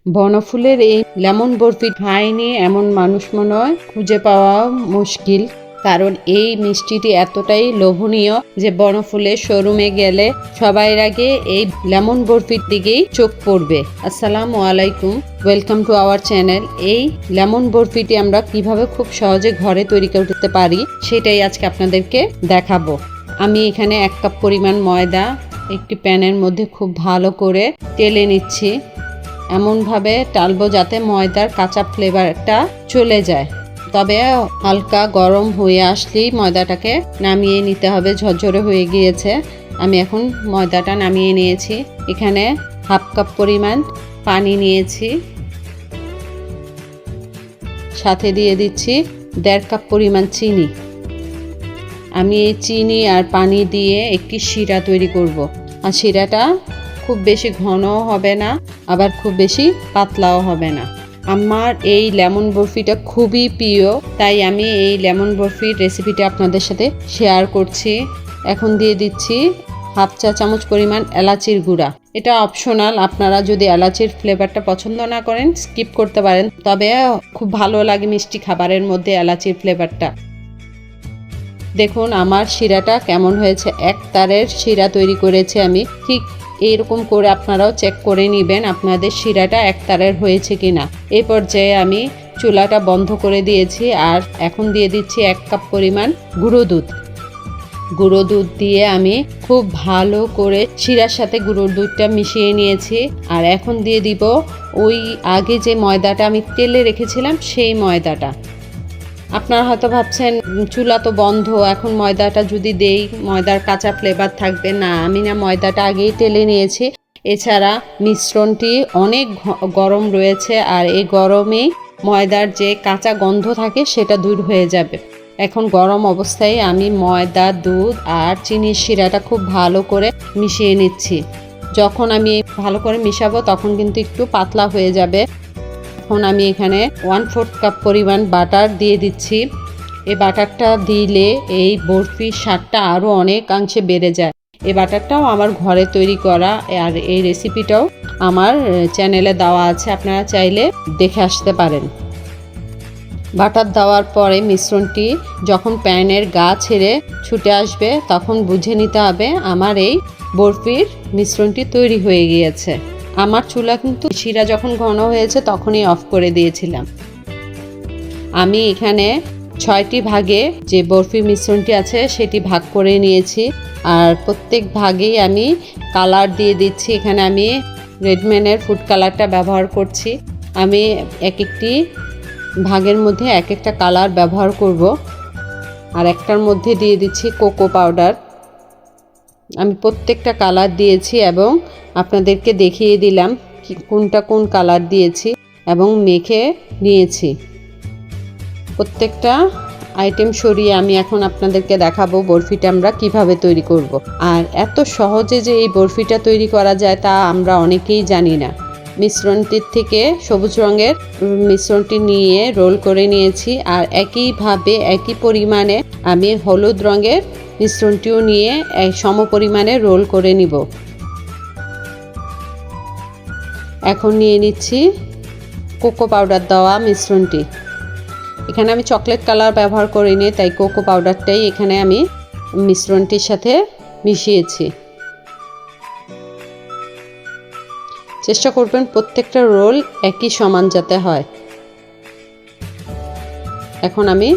বনফুলের এই লেমন বরফি খায়নি এমন মানুষ মনে হয় খুঁজে পাওয়া মুশকিল, কারণ এই মিষ্টিটি এতটাই লোভনীয় যে বনফুলের শোরুমে গেলে সবার আগে এই লেমন বরফির দিকেই চোখ পড়বে। আসসালামু আলাইকুম, ওয়েলকাম টু আওয়ার চ্যানেল। এই লেমন বরফিটি আমরা কিভাবে খুব সহজে ঘরে তৈরি করতে পারি সেটাই আজকে আপনাদেরকে দেখাবো। আমি এখানে 1 কাপ পরিমাণ ময়দা একটি প্যানের মধ্যে খুব ভালো করে টেলে নিচ্ছি। এমনভাবে টালবো যাতে ময়দার কাঁচা ফ্লেভারটা চলে যায়। তবে হালকা গরম হয়ে আসলেই ময়দাটাকে নামিয়ে নিতে হবে। ঝরঝরে হয়ে গিয়েছে, আমি এখন ময়দাটা নামিয়ে নিয়েছি। এখানে 1/2 কাপ পরিমাণ পানি নিয়েছি, সাথে দিয়ে দিচ্ছি 1.5 কাপ পরিমাণ চিনি। আমি এই চিনি আর পানি দিয়ে একটি শিরা তৈরি করব। আর শিরাটা খুব বেশি ঘনও হবে না, আবার খুব বেশি পাতলাও হবে না। আমার এই লেমন বরফিটা খুবই প্রিয়, তাই আমি এই লেমন বরফির রেসিপিটা আপনাদের সাথে শেয়ার করছি। এখন দিয়ে দিচ্ছি 1/2 চা চামচ পরিমাণ এলাচির গুঁড়া। এটা অপশনাল, আপনারা যদি এলাচির ফ্লেভারটা পছন্দ না করেন স্কিপ করতে পারেন, তবে খুব ভালো লাগে মিষ্টি খাবারের মধ্যে এলাচির ফ্লেভারটা। দেখুন আমার শিরাটা কেমন হয়েছে, এক তারের শিরা তৈরি করেছি আমি। ঠিক এইরকম করে আপনারাও চেক করে নেবেন আপনাদের শিরাটা এক তারের হয়েছে কিনা। এই পর্যায়ে আমি চুলাটা বন্ধ করে দিয়েছি। আর এখন দিয়ে দিচ্ছি 1 কাপ পরিমাণ গুঁড়ো দুধ। গুঁড়ো দুধ দিয়ে আমি খুব ভালো করে শিরার সাথে গুঁড়ো দুধটা মিশিয়ে নিয়েছি। আর এখন দিয়ে দিব ওই আগে যে ময়দাটা আমি তেলে রেখেছিলাম সেই ময়দাটা। আপনারা হয়তো ভাবছেন চুলা তো বন্ধ, এখন ময়দাটা যদি দেই ময়দার কাঁচা ফ্লেভার থাকবে। না, আমি না ময়দাটা আগেই টেলে নিয়েছি। এছাড়া মিশ্রণটি অনেক গরম রয়েছে, আর এই গরমেই ময়দার যে কাঁচা গন্ধ থাকে সেটা দূর হয়ে যাবে। এখন গরম অবস্থায় আমি ময়দা, দুধ আর চিনির শিরাটা খুব ভালো করে মিশিয়ে নিচ্ছি। যখন আমি ভালো করে মিশাবো তখন কিন্তু একটু পাতলা হয়ে যাবে। এখন আমি এখানে 1/4 কাপ পরিমাণ বাটার দিয়ে দিচ্ছি। এই বাটারটা দিলে এই বরফির স্বাদটা আরও অনেকাংশে বেড়ে যায়। এই বাটারটাও আমার ঘরে তৈরি করা, আর এই রেসিপিটাও আমার চ্যানেলে দেওয়া আছে, আপনারা চাইলে দেখে আসতে পারেন। বাটার দেওয়ার পরে মিশ্রণটি যখন প্যানের গা ছেড়ে ছুটে আসবে তখন বুঝে নিতে হবে আমার এই বরফির মিশ্রণটি তৈরি হয়ে গিয়েছে। আমার চুলা কিন্তু শিরা যখন ঘন হয়েছে তখনই অফ করে দিয়েছিলাম। আমি এখানে 6টি ভাগে যে বরফি মিশ্রণটি আছে সেটি ভাগ করে নিয়েছি। আর প্রত্যেক ভাগেই আমি কালার দিয়ে দিচ্ছি। এখানে আমি রেডম্যানের ফুড কালারটা ব্যবহার করছি। আমি এক একটি ভাগের মধ্যে এক একটা কালার ব্যবহার করব। আর একটার মধ্যে দিয়ে দিচ্ছি কোকো পাউডার। আমি প্রত্যেকটা কালার দিয়েছি এবং আপনাদেরকে দেখিয়ে দিলাম কোনটা কোন কালার দিয়েছি এবং মেখে নিয়েছি। প্রত্যেকটা আইটেম সরিয়ে আমি এখন আপনাদেরকে দেখাবো বরফিটা আমরা কিভাবে তৈরি করব। আর এত সহজে যে এই বরফিটা তৈরি করা যায় তা আমরা অনেকেই জানি না। মিশ্রণটির থেকে সবুজ রঙের মিশ্রণটি নিয়ে রোল করে নিয়েছি। আর একইভাবে একই পরিমাণে আমি হলুদ রঙের মিশ্রণটিও নিয়ে সম পরিমাণে রোল করে নিব। এখন নিয়ে নিচ্ছি কোকো পাউডার দেওয়া মিশ্রণটি। এখানে আমি চকলেট কালার ব্যবহার করিনি, তাই কোকো পাউডারটাই এখানে আমি মিশ্রণটির সাথে মিশিয়েছি। চেষ্টা করবেন প্রত্যেকটা রোল একই সমান যাতে হয়। এখন আমি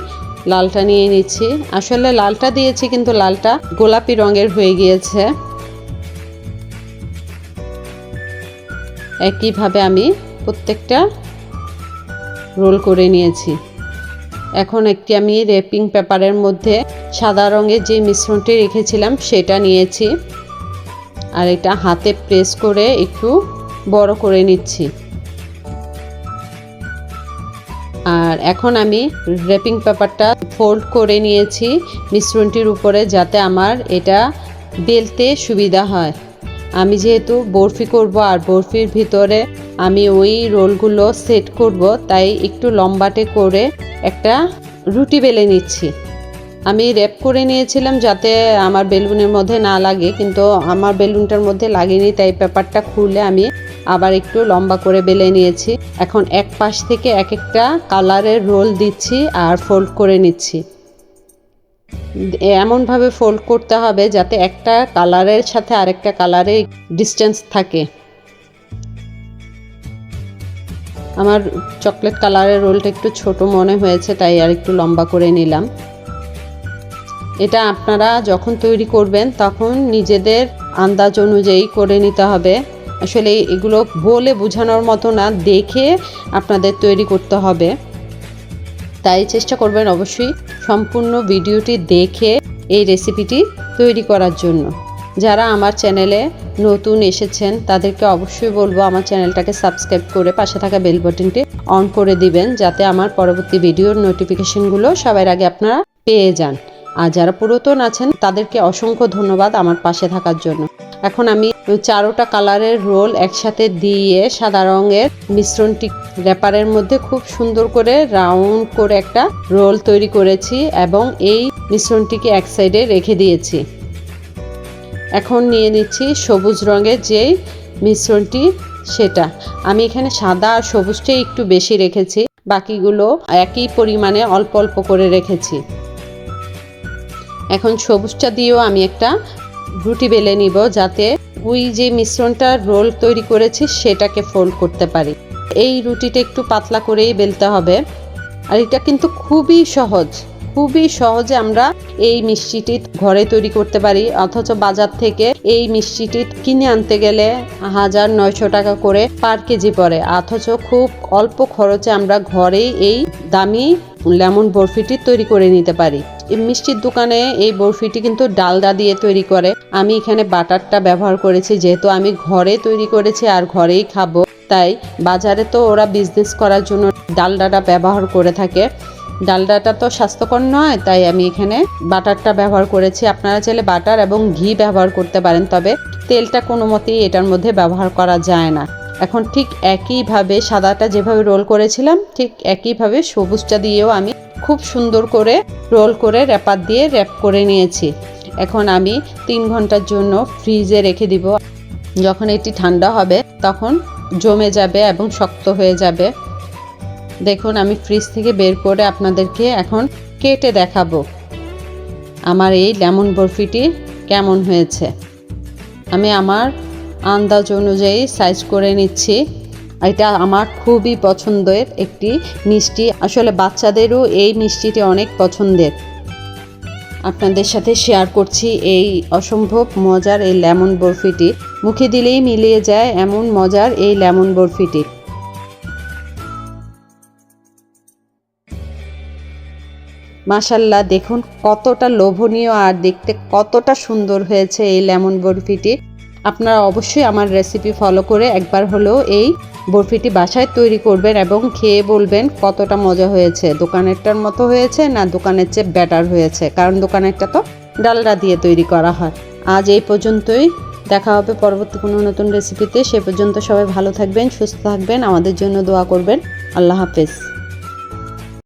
লালটা নিয়ে নিচ্ছি। আসলে লালটা দিয়েছি কিন্তু লালটা গোলাপি রঙের হয়ে গিয়েছে। একইভাবে আমি প্রত্যেকটা রোল করে নিয়েছি। এখন একটি আমি র্যাপিং পেপারের মধ্যে সাদা রঙের যে মিশ্রণটি রেখেছিলাম সেটা নিয়েছি। আর এটা হাতে প্রেস করে একটু বড় করে নিচ্ছি। আর এখন আমি র্যাপিং পেপারটা ফোল্ড করে নিয়েছি মিশ্রণটির উপরে, যাতে আমার এটা বেলতে সুবিধা হয়। আমি যেহেতু বরফি করব আর বরফির ভিতরে আমি ওই রোলগুলো সেট করব, তাই একটু লম্বাটে করে একটা রুটি বেলে নিচ্ছি। আমি র্যাপ করে নিয়েছিলাম যাতে আমার বেলুনের মধ্যে না লাগে, কিন্তু আমার বেলুনটার মধ্যে লাগেনি, তাই পেপারটা খুলে আমি আবার একটু লম্বা করে বেলে নিয়েছি। এখন এক পাশ থেকে এক একটা কালারের রোল দিচ্ছি আর ফোল্ড করে নিচ্ছি। এমনভাবে ফোল্ড করতে হবে যাতে একটা কালারের সাথে আরেকটা কালারে ডিস্টেন্স থাকে। আমার চকলেট কালারের রোলটা একটু ছোট মনে হয়েছে, তাই আর একটু লম্বা করে নিলাম। এটা আপনারা যখন তৈরি করবেন তখন নিজেদের আন্দাজ অনুযায়ী করে নিতে হবে। আসলে এগুলো বলে বোঝানোর মতো না, দেখে আপনাদের তৈরি করতে হবে। তাই চেষ্টা করবেন অবশ্যই সম্পূর্ণ ভিডিওটি দেখে এই রেসিপিটি তৈরি করার জন্য। যারা আমার চ্যানেলে নতুন এসেছেন তাদেরকে অবশ্যই বলবো আমার চ্যানেলটাকে সাবস্ক্রাইব করে পাশে থাকা বেল বাটনটি অন করে দিবেন, যাতে আমার পরবর্তী ভিডিওর নোটিফিকেশনগুলো সবার আগে আপনারা পেয়ে যান। আর যারা পুরাতন আছেন তাদেরকে অসংখ্য ধন্যবাদ আমার পাশে থাকার জন্য। এখন আমি 4টা কালারের রোল একসাথে দিয়ে সাদা রঙের মিশ্রণটি র্যাপারের মধ্যে খুব সুন্দর করে রাউন্ড করে একটা রোল তৈরি করেছি এবং এই মিশ্রণটিকে এক সাইডে রেখে দিয়েছি। এখন নিয়ে নিচ্ছি সবুজ রঙের যেই মিশ্রণটি, সেটা আমি এখানে সাদা আর সবুজটাই একটু বেশি রেখেছি, বাকিগুলো একই পরিমাণে অল্প অল্প করে রেখেছি। এখন সবুজটা দিয়েও আমি একটা রুটি বেলে নিব, যাতে ওই যে মিশ্রণটা রোল তৈরি করেছি সেটাকে ফোল্ড করতে পারি। এই রুটিটা একটু পাতলা করেই বেলতে হবে। আর এটা কিন্তু খুবই সহজে আমরা এই মিষ্টিটি ঘরে তৈরি করতে পারি, অথচ বাজার থেকে এই মিষ্টিটি কিনে আনতে গেলে 1900 টাকা করে পার কেজি পড়ে, অথচ খুব অল্প খরচে আমরা ঘরেই এই দামি লেমন বরফিটি তৈরি করে নিতে পারি। এই মিষ্টির দোকানে এই বরফিটি কিন্তু ডালডা দিয়ে তৈরি করে, আমি এখানে বাটারটা ব্যবহার করেছি, যেহেতু আমি ঘরে তৈরি করেছি আর ঘরেই খাবো। তাই বাজারে তো ওরা বিজনেস করার জন্য ডালডাটা ব্যবহার করে থাকে, ডালডাটা তো স্বাস্থ্যকর নয়, তাই আমি এখানে বাটারটা ব্যবহার করেছি। আপনারা চাইলে বাটার এবং ঘি ব্যবহার করতে পারেন, তবে তেলটা কোনো মতেই এটার মধ্যে ব্যবহার করা যায় না। এখন ঠিক একইভাবে সাদাটা যেভাবে রোল করেছিলাম ঠিক একইভাবে সবুজটা দিয়েও আমি খুব সুন্দর করে রোল করে র্যাপার দিয়ে র্যাপ করে নিয়েছি। এখন আমি 3 ঘন্টার জন্য ফ্রিজে রেখে দিব। যখন এটি ঠান্ডা হবে তখন জমে যাবে এবং শক্ত হয়ে যাবে। দেখুন আমি ফ্রিজ থেকে বের করে আপনাদেরকে এখন কেটে দেখাবো আমার এই লেমন বরফিটি কেমন হয়েছে। আমি আমার আন্দাজ অনুযায়ী সাইজ করে নিচ্ছি। এটা আমার খুবই পছন্দের একটি মিষ্টি, আসলে বাচ্চাদেরও এই মিষ্টিটি অনেক পছন্দের। আপনাদের সাথে শেয়ার করছি এই অসম্ভব মজার এই লেমন বরফিটি, মুখে দিলেই মিলিয়ে যায় এমন মজার এই লেমন বরফিটি। মাশাআল্লাহ, দেখুন কতটা লোভনীয় আর দেখতে কতটা সুন্দর হয়েছে এই লেমন বরফিটি। আপনারা অবশ্যই আমার রেসিপি ফলো করে একবার হলেও এই বরফিটি বাসায় তৈরি করবেন এবং খেয়ে বলবেন কতটা মজা হয়েছে। দোকানেরটার মতো হয়েছে না দোকানের চেয়ে বেটার হয়েছে, কারণ দোকানেরটা তো ডালডা দিয়ে তৈরি করা হয়। আজ এই পর্যন্তই, দেখা হবে পরবর্তী কোনো নতুন রেসিপিতে। সে পর্যন্ত সবাই ভালো থাকবেন, সুস্থ থাকবেন, আমাদের জন্য দোয়া করবেন। আল্লাহ হাফেজ।